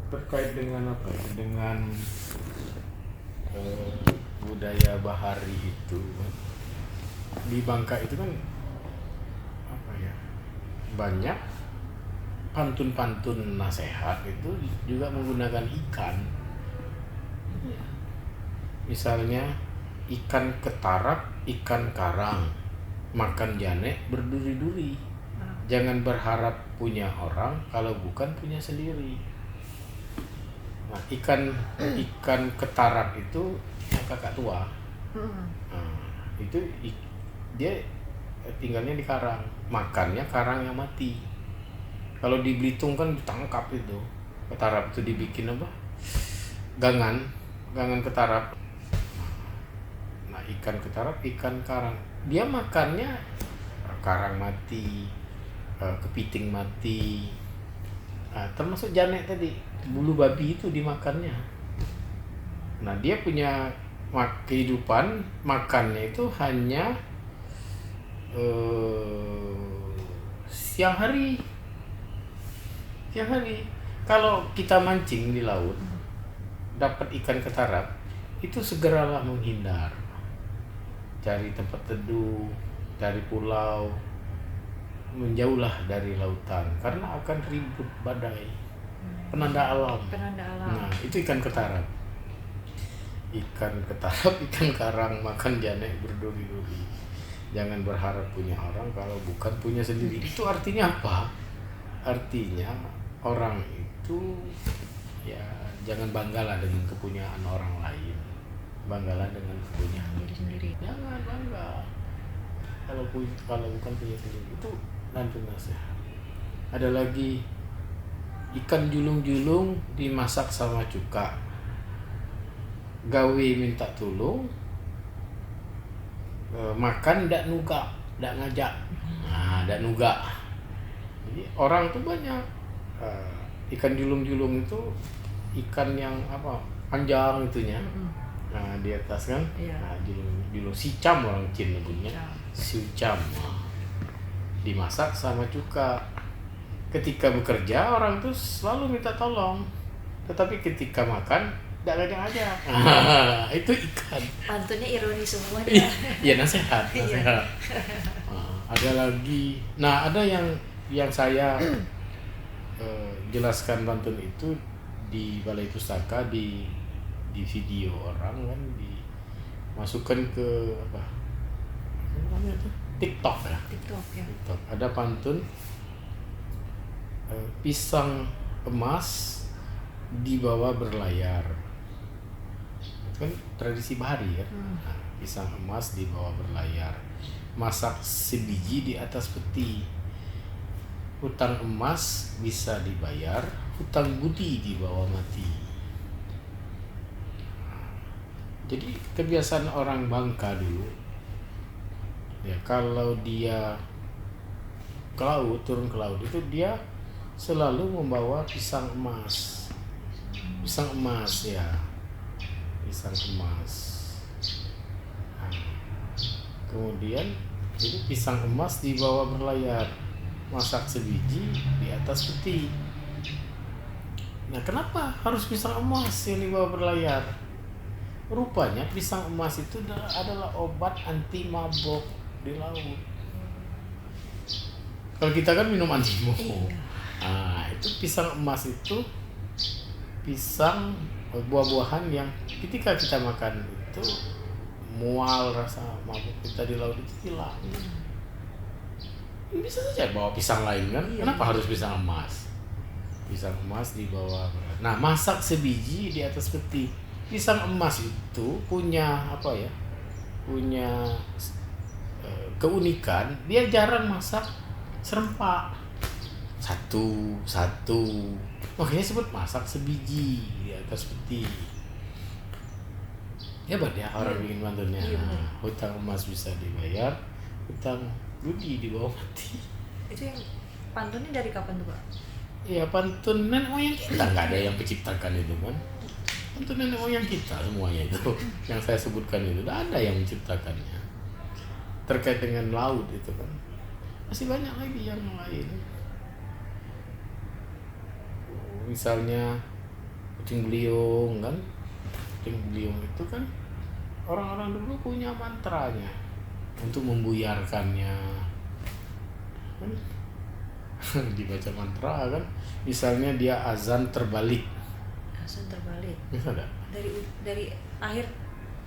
terkait dengan apa ya? Dengan eh, budaya bahari itu kan. Di Bangka itu kan apa ya? Banyak pantun-pantun nasihat itu juga menggunakan ikan. Misalnya ikan ketarak, ikan karang, makan janek berduri-duri. Jangan berharap punya orang kalau bukan punya sendiri. Nah, ikan ketarak itu yang kakak tua. Nah, itu dia tinggalnya di karang, makannya karang yang mati. Kalau di Belitung kan ditangkap itu ketarak, itu dibikin apa? Gangan ketarak. Nah, ikan ketarak, ikan karang, dia makannya karang mati, kepiting mati. Nah, termasuk janek tadi, bulu babi itu dimakannya. Nah, dia punya kehidupan makannya itu hanya siang hari. Kalau kita mancing di laut dapat ikan ketarak, itu segeralah menghindar, cari tempat teduh, cari pulau, menjauhlah dari lautan karena akan ribut badai, penanda alam. Nah, itu ikan ketarak, ikan karang, makan janek berduri-duri. Jangan berharap punya orang kalau bukan punya sendiri. Itu artinya apa? Artinya orang itu ya jangan banggalah dengan kepunyaan orang lain, banggalah dengan kepunyaan diri sendiri. Jangan bangga kalau bukan punya sendiri. Itu lanjut nasihat. Ada lagi, ikan julung-julung dimasak sama cuka, gawe minta tolong, makan ndak nuga, ndak ngajak. Nah, ndak nuga. Jadi orang tuh banyak ikan julung-julung itu ikan yang apa, panjang itunya. Nah, di atas kan. Nah, julung sicam orang Cina nyebutnya. Sicam. Dimasak sama cuka. Ketika bekerja orang tuh selalu minta tolong, tetapi ketika makan tidak ngajak-ngajak. Itu ikan. Pantunnya ironi semua dia. Iya, nasihat. Ada lagi. Nah, ada yang saya jelaskan pantun itu di Balai Pustaka, di video orang kan, dimasukkan ke apa namanya itu, TikTok ya. TikTok. Ada pantun pisang emas dibawa berlayar. Itu kan tradisi bahari ya. Nah, pisang emas dibawa berlayar, masak sebiji di atas peti. Hutang emas bisa dibayar, hutang budi dibawa mati. Jadi kebiasaan orang Bangka dulu ya, kalau dia ke laut, turun ke laut itu dia selalu membawa pisang emas ya, pisang emas. Nah, kemudian jadi pisang emas dibawa berlayar, masak sebiji di atas peti. Nah, kenapa harus pisang emas yang dibawa berlayar? Rupanya pisang emas itu adalah obat anti mabok di laut. Kalau kita kan minum anti mabok. Nah, itu pisang emas itu pisang, buah-buahan yang ketika kita makan itu mual rasa mabuk kita di laut itu hilang. Bisa saja bawa pisang lain kan, kenapa harus pisang emas? Pisang emas dibawa. Nah, masak sebiji di atas peti. Pisang emas itu punya apa ya? Punya keunikan, dia jarang masak serempak satu. Makanya sebut masak sebiji di atas peti. Hebat ya orang bikin pantunnya. Hutang emas bisa dibayar, hutang budi dibawa mati. Itu yang pantunnya dari kapan tuh, Pak? Ya, pantun nenek moyang kita, nggak ada yang menciptakan itu kan. Pantun nenek moyang kita semuanya itu yang saya sebutkan itu, nggak ada yang menciptakannya. Terkait dengan laut itu kan masih banyak lagi yang lain. Misalnya puting beliung kan. Puting beliung itu kan orang-orang dulu punya mantranya untuk membuyarkannya kan. Dibaca mantra kan, misalnya dia azan terbalik, Langsung terbalik. bisa enggak? Dari akhir.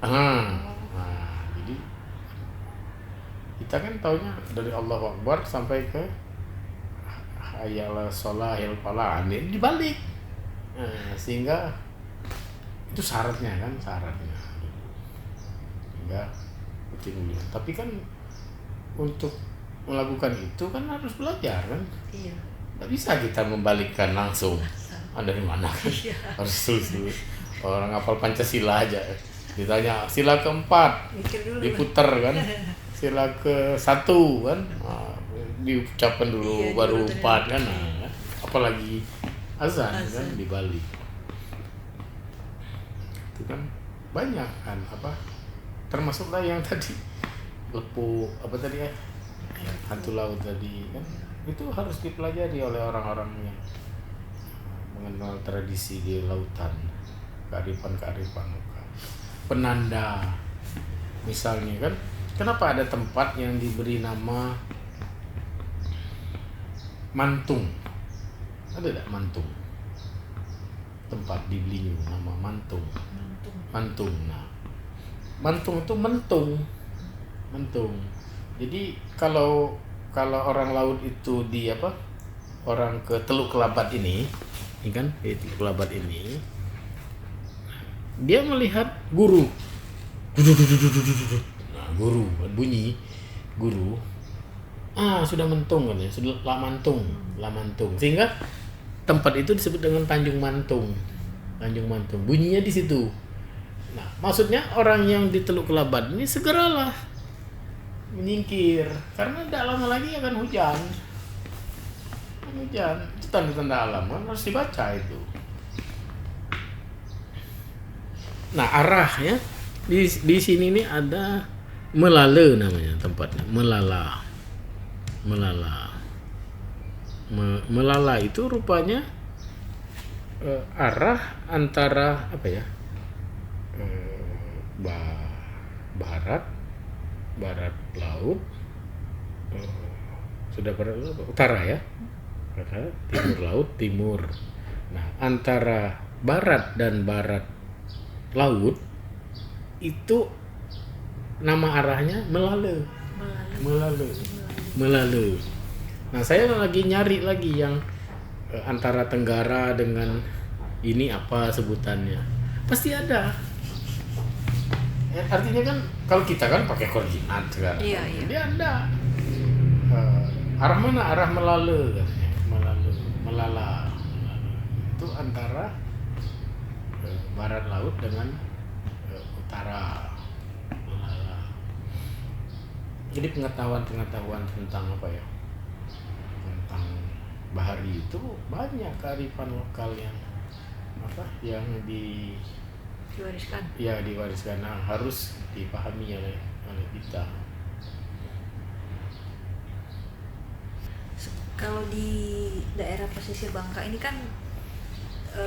Nah, jadi kita kan taunya dari Allahu Akbar sampai ke hayya 'alas shalah, hayya 'alal falah, ini dibalik. Nah, sehingga itu syaratnya kan, syaratnya. Sehingga puting beliung. Tapi kan untuk melakukan itu kan harus belajar kan. Iya. Nggak bisa kita membalikkan langsung. Dari mana kan? Iya. Harus dulu. Orang hafal Pancasila aja. Ditanya sila keempat, Mikir dulu. diputer kan. Sila ke satu kan, diucapkan dulu Iya, baru diurutin 4 kan. dulu. Nah, apalagi azan kan Azan. dibalik. Itu kan banyak kan apa? Termasuklah yang tadi lepu apa tadi ya? Hantu laut tadi kan. Itu harus dipelajari oleh orang-orang yang mengenal tradisi di lautan, kearifan lokal. Penanda misalnya kan, kenapa ada tempat yang diberi nama Mantung? Ada tidak Mantung? Tempat di Belinyu nama Mantung. Mantung. Nah, Mantung itu mentung. Jadi kalau orang laut itu di apa? Orang ke Teluk Kelabat ini kan, di Teluk Kelabat ini, dia melihat guru. Nah, guru bunyi guru. Sudah mentung kan ya, sudah lamantung. Sehingga tempat itu disebut dengan Tanjung Mantung. Bunyinya di situ. Nah, maksudnya orang yang di Teluk Kelabat ini segeralah menyingkir karena tidak lama lagi akan hujan. Itu tanda-tanda alam kan, harus dibaca itu. Nah, arah ya di sini nih ada Melale namanya tempatnya, Melala itu rupanya arah antara apa ya, barat laut, sudah barat laut, utara ya, timur laut, timur. Nah, antara barat dan barat laut itu nama arahnya Melale. Nah, saya lagi nyari lagi yang antara tenggara dengan ini apa sebutannya, pasti ada. Artinya kan kalau kita kan pakai koordinat sekarang. Iya. Dia ada arah mana, arah Melale katanya, Melala. Itu antara barat laut dengan utara. Melala. Jadi pengetahuan tentang apa ya, tentang bahari itu banyak kearifan lokal yang apa, yang diwariskan. Nah, harus dipahami oleh kita. Kalau di daerah pesisir Bangka ini kan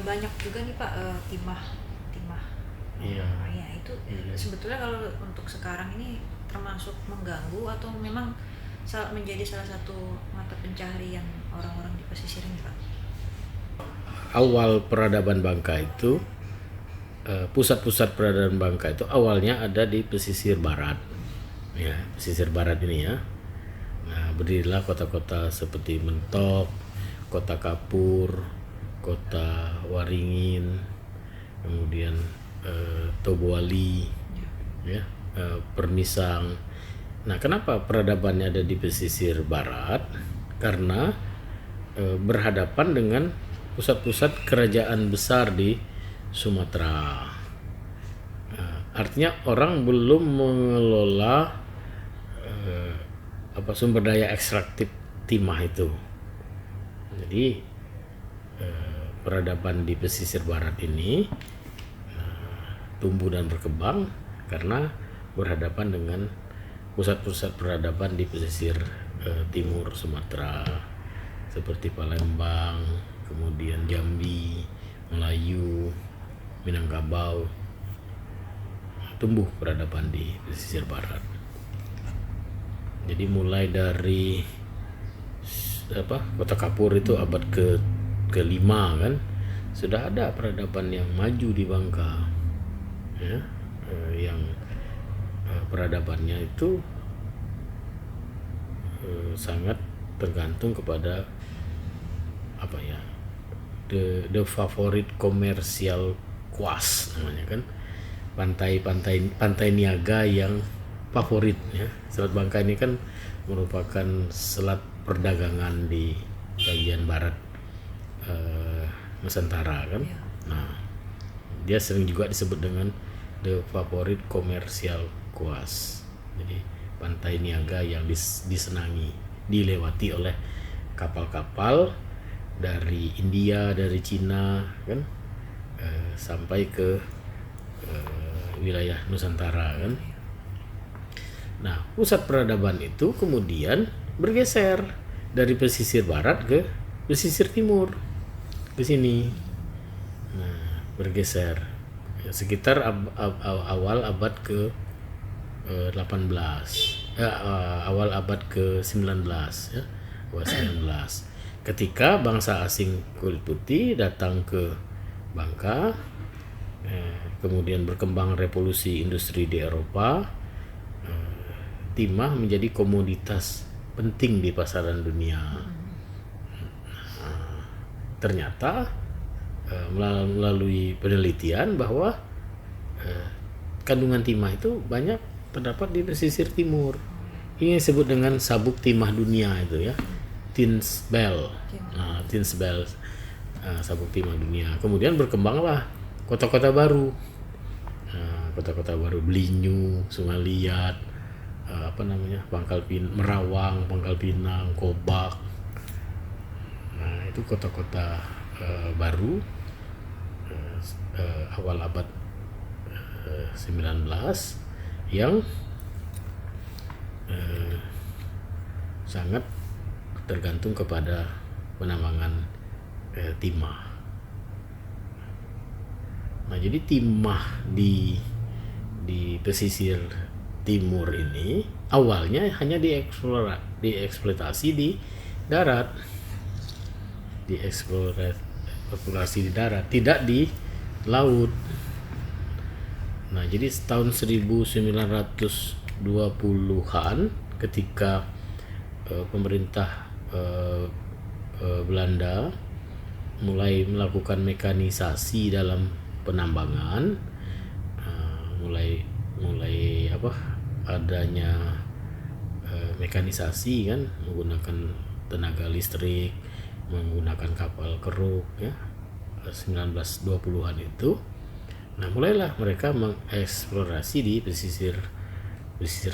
banyak juga nih Pak, timah. Iya. Ya itu sebetulnya kalau untuk sekarang ini termasuk mengganggu atau memang menjadi salah satu mata pencaharian orang-orang di pesisir ini Pak? Awal peradaban Bangka itu, pusat-pusat peradaban Bangka itu awalnya ada di pesisir barat, ya, pesisir barat ini ya. Nah, berdirilah kota-kota seperti Mentok, Kota Kapur, Kota Waringin, kemudian Tobuali, ya, Permisang. Nah, kenapa peradabannya ada di pesisir barat? Karena berhadapan dengan pusat-pusat kerajaan besar di Sumatera. Artinya orang belum mengelola sumber daya ekstraktif timah itu. Jadi peradaban di pesisir barat ini tumbuh dan berkembang karena berhadapan dengan pusat-pusat peradaban di pesisir timur Sumatera seperti Palembang, kemudian Jambi, Melayu. Melayu, Minangkabau, tumbuh peradaban di pesisir barat. Jadi mulai dari Kota Kapur itu abad ke-5 kan, sudah ada peradaban yang maju di Bangka, ya, yang peradabannya itu sangat tergantung kepada the favorit komersial kuas namanya kan, pantai niaga yang favorit ya. Selat Bangka ini kan merupakan selat perdagangan di bagian barat Nusantara kan. Nah, dia sering juga disebut dengan the favorit komersial kuas. Jadi pantai niaga yang disenangi, dilewati oleh kapal-kapal dari India, dari Cina kan, sampai ke wilayah Nusantara kan. Nah, pusat peradaban itu kemudian bergeser dari pesisir barat ke pesisir timur, ke sini. Nah, bergeser sekitar awal abad ke 18, awal abad ke 19 ya, awal 19. Ketika bangsa asing kulit putih datang ke Bangka, kemudian berkembang revolusi industri di Eropa, timah menjadi komoditas penting di pasaran dunia. Ternyata melalui penelitian bahwa kandungan timah itu banyak terdapat di pesisir timur. Ini disebut dengan sabuk timah dunia itu ya, Tinsbel. Tinsbel, sabuk timah dunia. Kemudian berkembanglah kota-kota baru, kota-kota baru, Belinyu, Sungai Liat, Merawang, Pangkal Pinang, Kobak. Nah, itu kota-kota baru awal abad 19 yang sangat tergantung kepada penambangan timah. Nah, jadi timah di pesisir timur ini awalnya hanya dieksploitasi di darat, eksplorasi di darat, tidak di laut. Nah, jadi tahun 1920-an ketika pemerintah Belanda mulai melakukan mekanisasi dalam penambangan, mulai adanya mekanisasi kan, menggunakan tenaga listrik, menggunakan kapal keruk ya, 1920-an itu. Nah, mulailah mereka mengeksplorasi di pesisir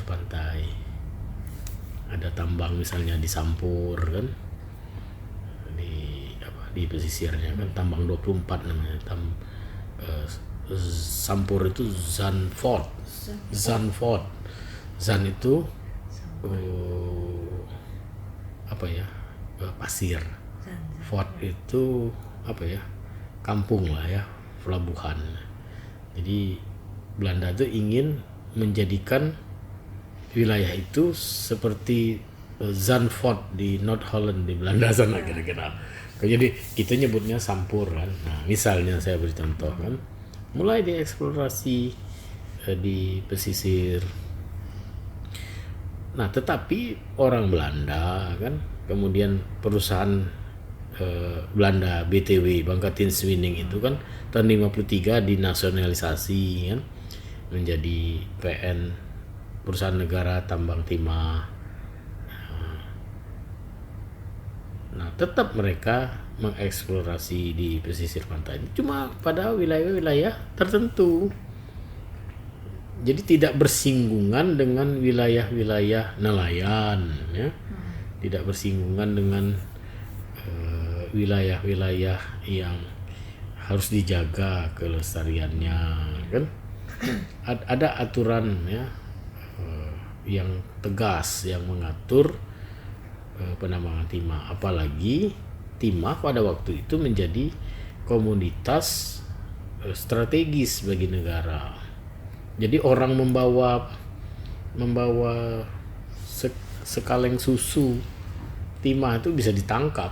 pantai. Ada tambang misalnya di Sampur kan, di pesisirnya kan, tambang 24 namanya. Sampur itu Zandvoort. Zand itu pasir. Fort itu kampung lah ya, pelabuhan. Jadi Belanda itu ingin menjadikan wilayah itu seperti Zandvoort di North Holland di Belanda sana kira-kira. Jadi kita nyebutnya Sampur kan. Nah, misalnya saya beri contoh kan, mulai dieksplorasi di pesisir. Nah, tetapi orang Belanda kan, kemudian perusahaan Belanda BTW, Bangka Tinswinning itu kan tahun 53 dinasionalisasi kan, menjadi PN, perusahaan negara tambang timah. Nah, tetap mereka mengeksplorasi di pesisir pantai, cuma pada wilayah-wilayah tertentu. Jadi tidak bersinggungan dengan wilayah-wilayah nelayan ya. Tidak bersinggungan dengan wilayah-wilayah yang harus dijaga kelestariannya kan. Ada aturan ya yang tegas yang mengatur penambangan timah, apalagi timah pada waktu itu menjadi komoditas strategis bagi negara. Jadi orang membawa sekaleng susu timah itu bisa ditangkap,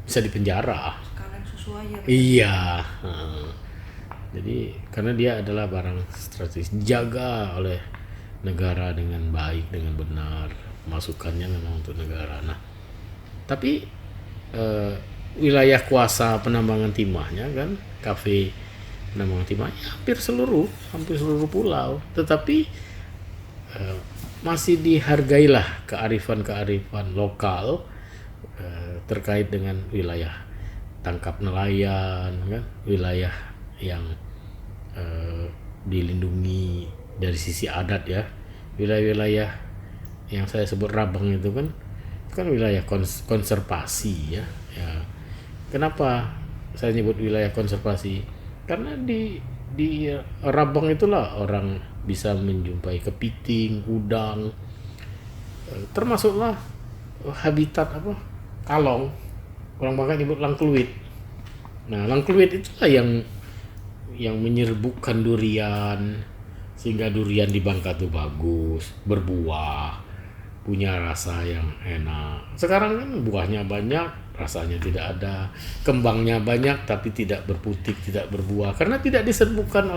bisa dipenjara. Kalian susu aja. Iya. Jadi karena dia adalah barang strategis, dijaga oleh negara dengan baik, dengan benar, masukannya memang untuk negara. Nah, tapi wilayah kuasa penambangan timahnya kan, kafe penambangan timahnya hampir seluruh pulau, tetapi masih dihargailah kearifan lokal terkait dengan wilayah tangkap nelayan kan, wilayah yang dilindungi dari sisi adat ya, wilayah-wilayah yang saya sebut Rabang itu kan wilayah konservasi ya. Kenapa saya nyebut wilayah konservasi? Karena di Rabang itulah orang bisa menjumpai kepiting, udang, termasuklah habitat kalong. Orang Bangka nyebut langkeluit. Nah, langkeluit itulah yang menyerbukan durian, sehingga durian di Bangka tuh bagus, berbuah, punya rasa yang enak. Sekarang kan buahnya banyak, rasanya tidak ada, kembangnya banyak tapi tidak berputik, tidak berbuah, karena tidak diserbukan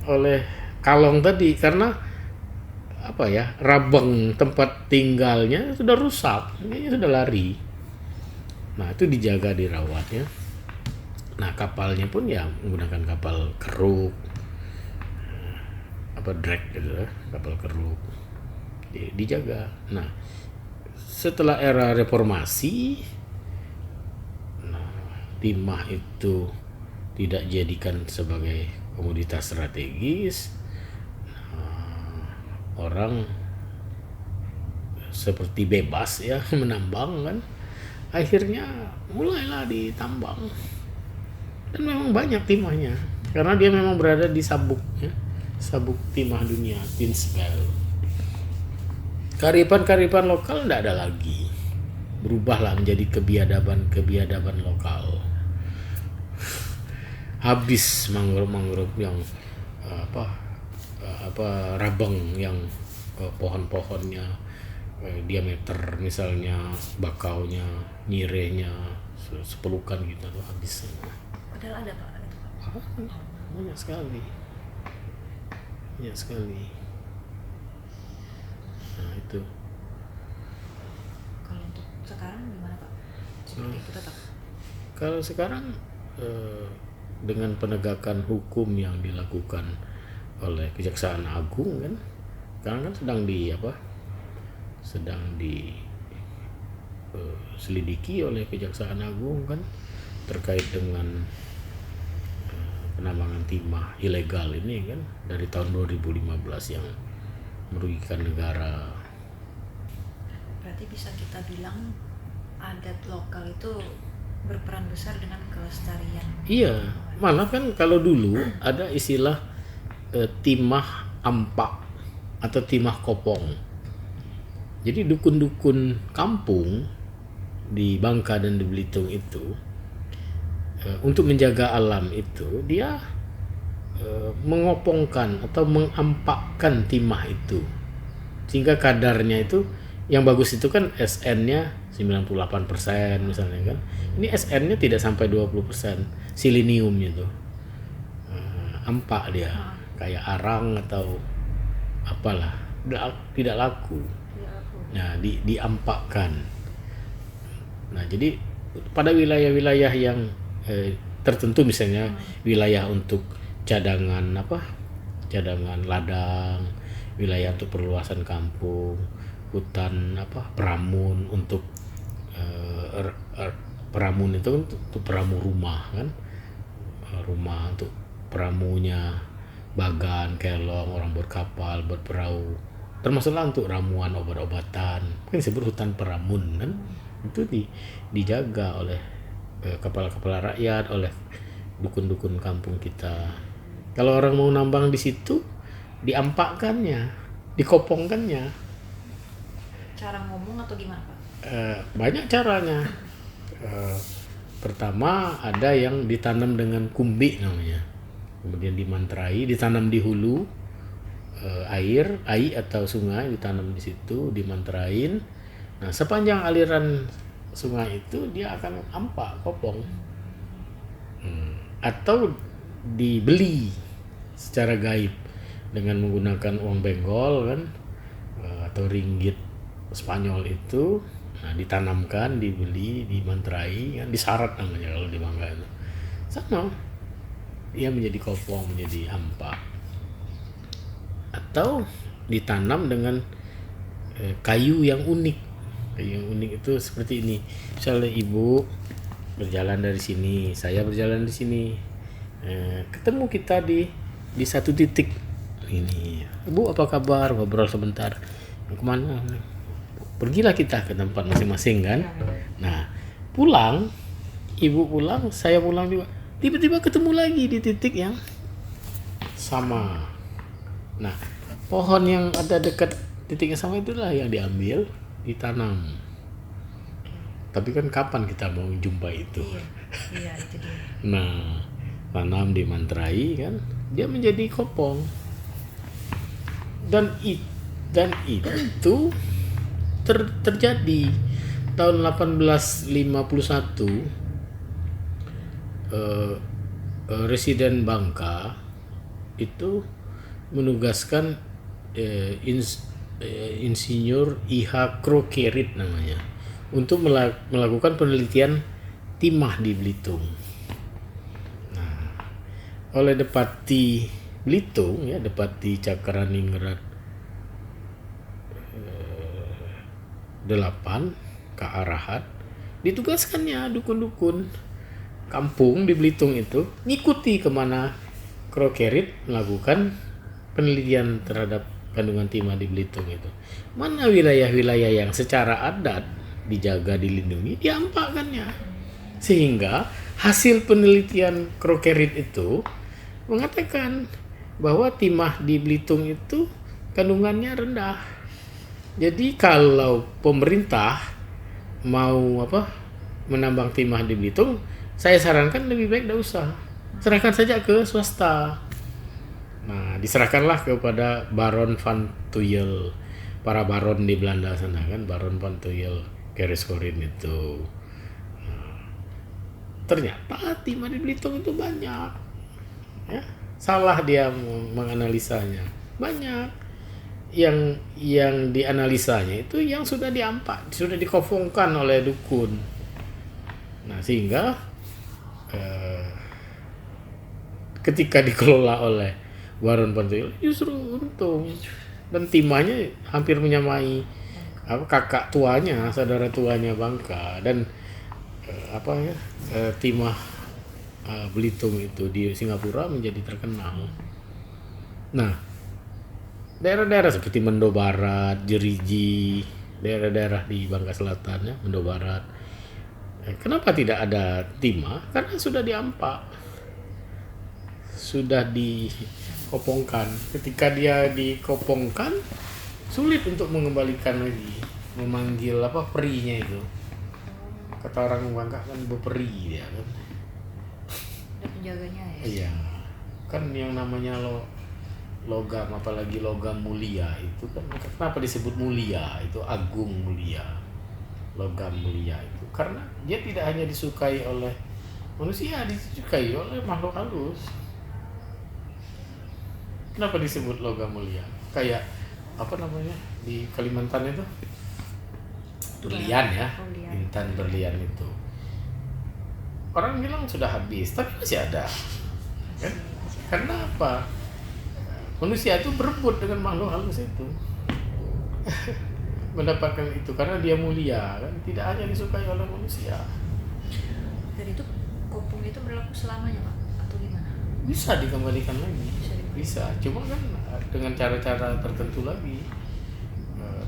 oleh kalong tadi. Karena Rabang tempat tinggalnya sudah rusak, ini sudah lari. Nah, itu dijaga, dirawat ya. Nah, kapalnya pun ya menggunakan kapal keruk, drag gitu ya, kapal keruk, dijaga. Nah, setelah era reformasi, timah itu tidak jadikan sebagai komoditas strategis. Orang seperti bebas ya menambang kan, akhirnya mulailah ditambang, dan memang banyak timahnya karena dia memang berada di sabuk timah dunia, Tinsbel. Kearifan lokal tidak ada lagi, berubahlah menjadi kebiadaban lokal. Habis mangrove yang Rabang yang pohon-pohonnya diameter misalnya bakaunya, nyirehnya sepelukan gitu tuh habis. Padahal ada Pak. Banyak sekali. Nah, itu. Kalau untuk sekarang gimana Pak? Seperti itu tetap. Kalau sekarang dengan penegakan hukum yang dilakukan oleh Kejaksaan Agung kan, sekarang kan sedang diselidiki oleh Kejaksaan Agung kan, terkait dengan penambangan timah ilegal ini kan dari tahun 2015 yang merugikan negara. Berarti bisa kita bilang adat lokal itu berperan besar dengan kelestarian. Iya, malah kan kalau dulu ada istilah timah ampak atau timah kopong. Jadi dukun-dukun kampung di Bangka dan di Belitung itu untuk menjaga alam itu dia mengopongkan atau mengampakkan timah itu sehingga kadarnya itu yang bagus itu kan SN-nya 98% misalnya kan. Ini SN-nya tidak sampai 20% siliniumnya tuh. Ampak dia kayak arang atau apalah, tidak laku. Nah, diampakkan. Nah, jadi pada wilayah-wilayah yang tertentu misalnya wilayah untuk cadangan ladang, wilayah untuk perluasan kampung, hutan peramun untuk peramun itu untuk peramu rumah kan, rumah untuk peramunya bagan, kelong, orang berkapal, berperahu, termasuklah untuk ramuan obat-obatan kan disebut hutan peramun kan, itu dijaga oleh kepala-kepala rakyat, oleh dukun-dukun kampung kita. Kalau orang mau nambang di situ diampakkannya, dikopongkannya. Cara ngomong atau gimana Pak? Banyak caranya. Pertama ada yang ditanam dengan kumbi namanya, kemudian dimantrai, ditanam di hulu air atau sungai, ditanam di situ, dimantrain. Nah sepanjang aliran sungai itu dia akan ampak kopong. Atau dibeli secara gaib dengan menggunakan uang benggol kan, atau ringgit Spanyol itu. Nah ditanamkan, dibeli, dimantrai kan, disarat namanya kalau di Bangka itu. Sama, dia menjadi kopong, menjadi ampak. Atau ditanam dengan kayu yang unik. Kayu yang unik itu seperti ini. Misalnya ibu berjalan dari sini, saya berjalan di sini, ketemu kita di satu titik ini. Ibu apa kabar? Ngobrol sebentar. Kemana? Pergilah kita ke tempat masing-masing kan. Nah pulang, ibu pulang, saya pulang juga. Tiba-tiba ketemu lagi di titik yang sama. Nah pohon yang ada dekat titik yang sama itulah yang diambil, ditanam. Tapi kan kapan kita mau jumpa itu? Iya itu dia. Nah tanam, dimantrai kan, dia menjadi kopong. Dan itu terjadi tahun 1851. Residen Bangka itu menugaskan Insinyur I.H. Krokerit namanya untuk melakukan penelitian timah di Belitung. Nah, oleh Depati Belitung ya, Depati Cakraningrat 8 Kak Arahat, ditugaskannya dukun-dukun kampung di Belitung itu ngikuti kemana Krokerit melakukan penelitian terhadap kandungan timah di Belitung itu. Mana wilayah-wilayah yang secara adat dijaga, dilindungi, diampakkannya. Sehingga hasil penelitian Krokerit itu mengatakan bahwa timah di Belitung itu kandungannya rendah. Jadi kalau pemerintah mau menambang timah di Belitung, saya sarankan lebih baik tidak usah, serahkan saja ke swasta. Nah diserahkanlah kepada Baron van Tuyl, para baron di Belanda sana kan, Baron van Tuyl Kereskorin itu. Nah, ternyata timah di Belitung itu banyak ya. Salah dia menganalisanya. Banyak yang dianalisanya itu yang sudah diampak, sudah dikofongkan oleh dukun. Nah sehingga ketika dikelola oleh Baron van Tuyl justru untung, dan timahnya hampir menyamai kakak tuanya, saudara tuanya Bangka. Dan timah Belitung itu di Singapura menjadi terkenal. Nah daerah-daerah seperti Mendo Barat, Jeriji, daerah-daerah di Bangka Selatan ya, Mendo Barat, kenapa tidak ada timah? Karena sudah diampak, sudah dikopongkan. Ketika dia dikopongkan, sulit untuk mengembalikan lagi, memanggil perinya itu. Kata orang Bangka kan berperi dia kan. Ada penjaganya ya. Iya, kan yang namanya logam, apalagi logam mulia itu kan, kenapa disebut mulia? Itu agung, mulia, logam mulia itu karena dia tidak hanya disukai oleh manusia, disukai oleh makhluk halus. Kenapa disebut logam mulia? Kayak di Kalimantan itu berlian ya, intan berlian itu orang bilang sudah habis, tapi masih ada kan? Karena apa? Manusia itu berebut dengan makhluk halus itu mendapatkan itu karena dia mulia kan, tidak hanya disukai oleh manusia. Dan itu kopong itu berlaku selamanya Pak atau gimana? Bisa dikembalikan lagi, bisa. Cuma kan dengan cara-cara tertentu lagi,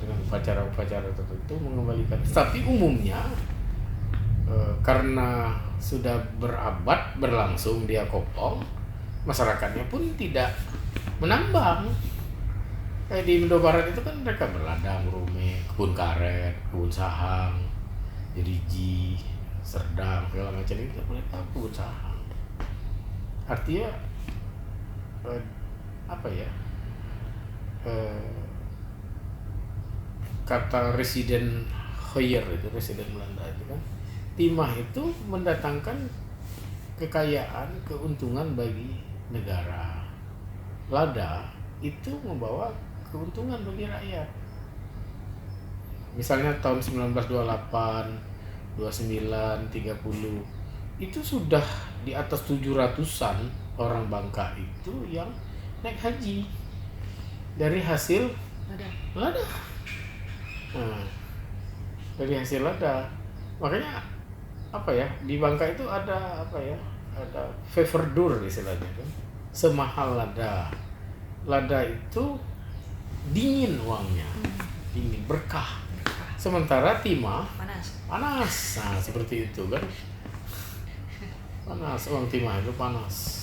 dengan upacara-upacara tertentu mengembalikan. Tapi umumnya karena sudah berabad berlangsung dia kopong, masyarakatnya pun tidak menambang. Kayak di Indo Barat itu kan mereka berladang, rumeh, kebun karet, kebun sahang, jeriji, Serdang segala macam itu mereka berusaha. Artinya apa ya, kata residen Hoyer itu, residen Belanda itu kan, timah itu mendatangkan kekayaan, keuntungan bagi negara. Lada itu membawa keuntungan bagi rakyat. Misalnya tahun 1928, 29, 30 itu sudah di atas 700-an orang Bangka itu yang naik haji dari hasil Ada. lada. Nah, dari hasil lada. Makanya apa ya, di Bangka itu ada apa ya, ada feverdur istilahnya kan, semahal lada. Lada itu dingin uangnya, dingin, berkah. Sementara timah Panas. panas. Nah, seperti itu kan. Panas, uang timah itu panas.